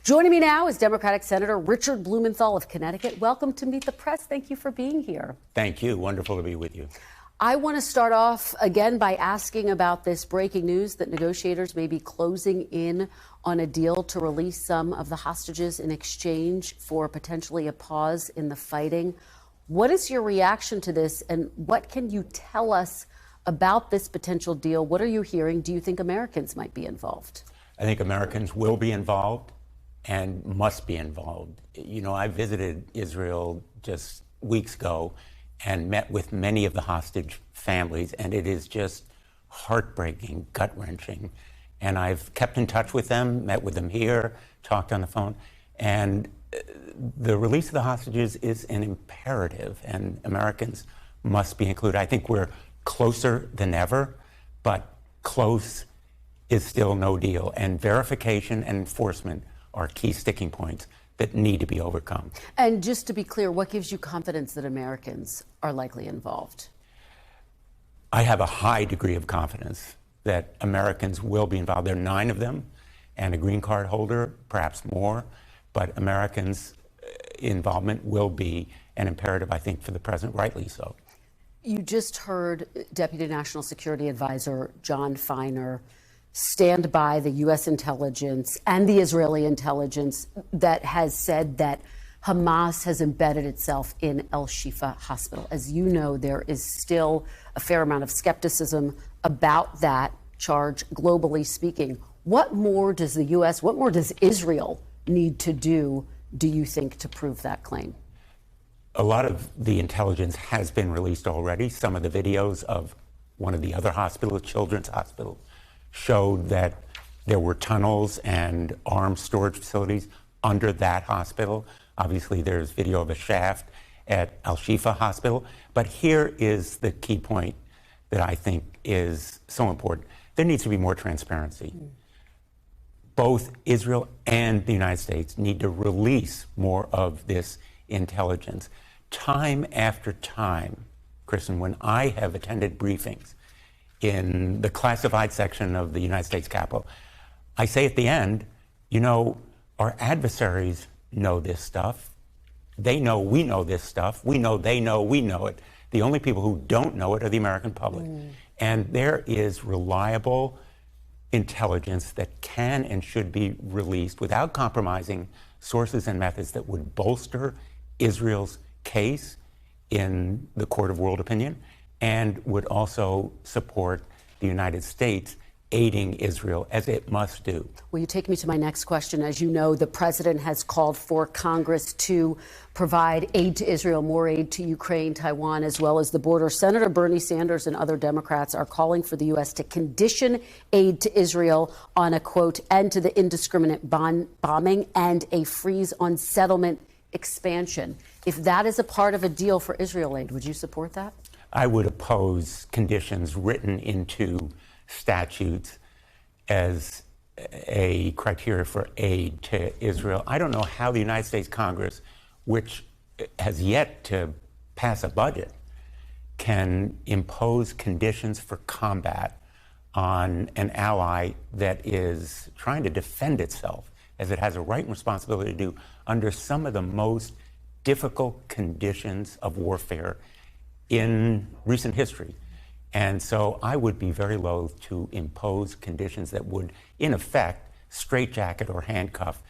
Joining me now is Democratic Senator Richard Blumenthal of Connecticut. Welcome to Meet the Press. Thank you for being here. Thank you. Wonderful to be with you. I want to start off again by asking about this breaking news that negotiators may be closing in on a deal to release some of the hostages in exchange for potentially a pause in the fighting. What is your reaction to this, and what can you tell us about this potential deal? What are you hearing? Do you think Americans might be involved? I think Americans will be involved and must be involved. You know, I visited Israel just weeks ago and met with many of the hostage families, and it is just heartbreaking, gut-wrenching. And I've kept in touch with them, met with them here, talked on the phone, and the release of the hostages is an imperative, and Americans must be included. I think we're closer than ever, but close is still no deal, and verification and enforcement are key sticking points that need to be overcome. And just to be clear, what gives you confidence that Americans are likely involved? I have a high degree of confidence that Americans will be involved. There are 9 of them and a green card holder, perhaps more, but Americans' involvement will be an imperative, I think, for the president, rightly so. You just heard Deputy National Security Advisor John Feiner stand by the U.S. intelligence and the Israeli intelligence that has said that Hamas has embedded itself in El-Shifa Hospital. As you know, there is still a fair amount of skepticism about that charge, globally speaking. What more does the U.S., what more does Israel need to do you think, to prove that claim? A lot of the intelligence has been released already. Some of the videos of one of the other hospitals, Children's Hospital, showed that there were tunnels and arms storage facilities under that hospital. Obviously, there's video of a shaft at Al-Shifa Hospital. But here is the key point that I think is so important. There needs to be more transparency. Both Israel and the United States need to release more of this intelligence. Time after time, Kristen, when I have attended briefings in the classified section of the United States Capitol, I say at the end, you know, our adversaries know this stuff. They know we know this stuff. We know they know we know it. The only people who don't know it are the American public. And there is reliable intelligence that can and should be released without compromising sources and methods that would bolster Israel's case in the court of world opinion, and would also support the United States aiding Israel as it must do. Well, you take me to my next question. As you know, the president has called for Congress to provide aid to Israel, more aid to Ukraine, Taiwan, as well as the border. Senator Bernie Sanders and other Democrats are calling for the U.S. to condition aid to Israel on a, quote, end to the indiscriminate bombing and a freeze on settlement expansion. If that is a part of a deal for Israel aid, would you support that? I would oppose conditions written into statutes as a criteria for aid to Israel. I don't know how the United States Congress, which has yet to pass a budget, can impose conditions for combat on an ally that is trying to defend itself, as it has a right and responsibility to do, under some of the most difficult conditions of warfare in recent history. And so I would be very loath to impose conditions that would, in effect, straitjacket or handcuff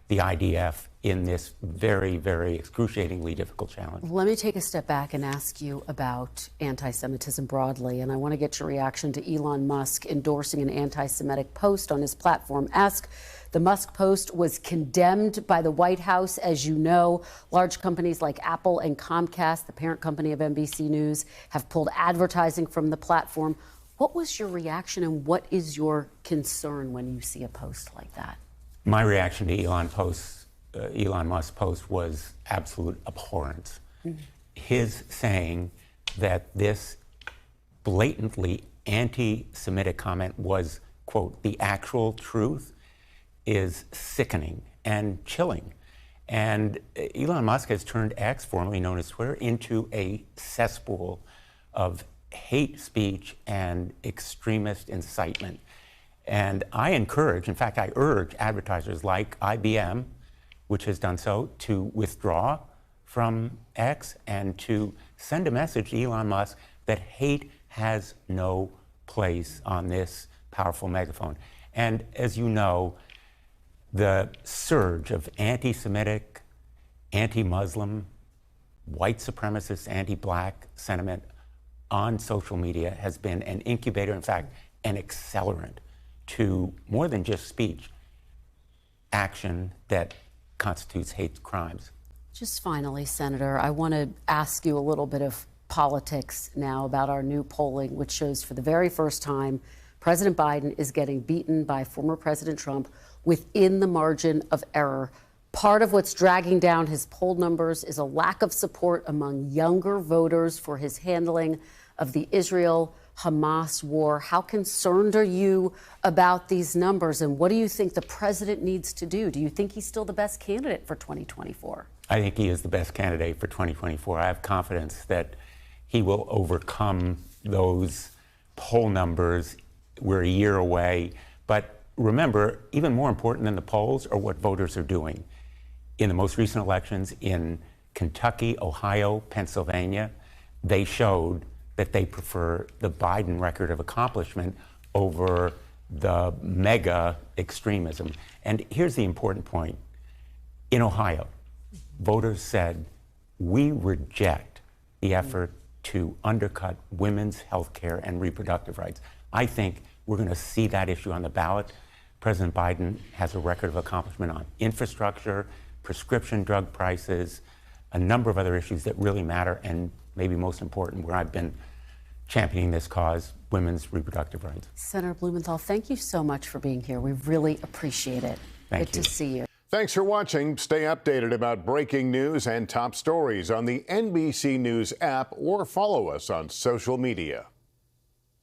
the IDF in this very, very excruciatingly difficult challenge. Let me take a step back and ask you about anti-Semitism broadly. And I want to get your reaction to Elon Musk endorsing an anti-Semitic post on his platform. The Musk post was condemned by the White House. As you know, large companies like Apple and Comcast, the parent company of NBC News, have pulled advertising from the platform. What was your reaction, and what is your concern when you see a post like that? My reaction to Elon Musk's post was absolute abhorrence. His saying that this blatantly anti-Semitic comment was, quote, the actual truth, is sickening and chilling. And Elon Musk has turned X, formerly known as Twitter, into a cesspool of hate speech and extremist incitement. And I encourage, in fact, I urge advertisers like IBM, which has done so, to withdraw from X and to send a message to Elon Musk that hate has no place on this powerful megaphone. And as you know, the surge of anti-Semitic, anti-Muslim, white supremacist, anti-black sentiment on social media has been an incubator, in fact, an accelerant to more than just speech, action that constitutes hate crimes. Just finally, Senator, I want to ask you a little bit of politics now about our new polling, which shows for the very first time President Biden is getting beaten by former President Trump within the margin of error. Part of what's dragging down his poll numbers is a lack of support among younger voters for his handling of the Israel-Hamas war. How concerned are you about these numbers, and what do you think the president needs to do? Do you think he's still the best candidate for 2024? I think he is the best candidate for 2024. I have confidence that he will overcome those poll numbers. We're a year away. But remember, even more important than the polls are what voters are doing. In the most recent elections in Kentucky, Ohio, Pennsylvania, they showed that they prefer the Biden record of accomplishment over the mega extremism. And here's the important point. In Ohio, voters said, we reject the effort to undercut women's health care and reproductive rights. I think we're going to see that issue on the ballot. President Biden has a record of accomplishment on infrastructure, prescription drug prices, a number of other issues that really matter, and maybe most important, where I've been championing this cause, women's reproductive rights. Senator Blumenthal, thank you so much for being here. We really appreciate it. Thank you. Good to see you. Thanks for watching. Stay updated about breaking news and top stories on the NBC News app or follow us on social media.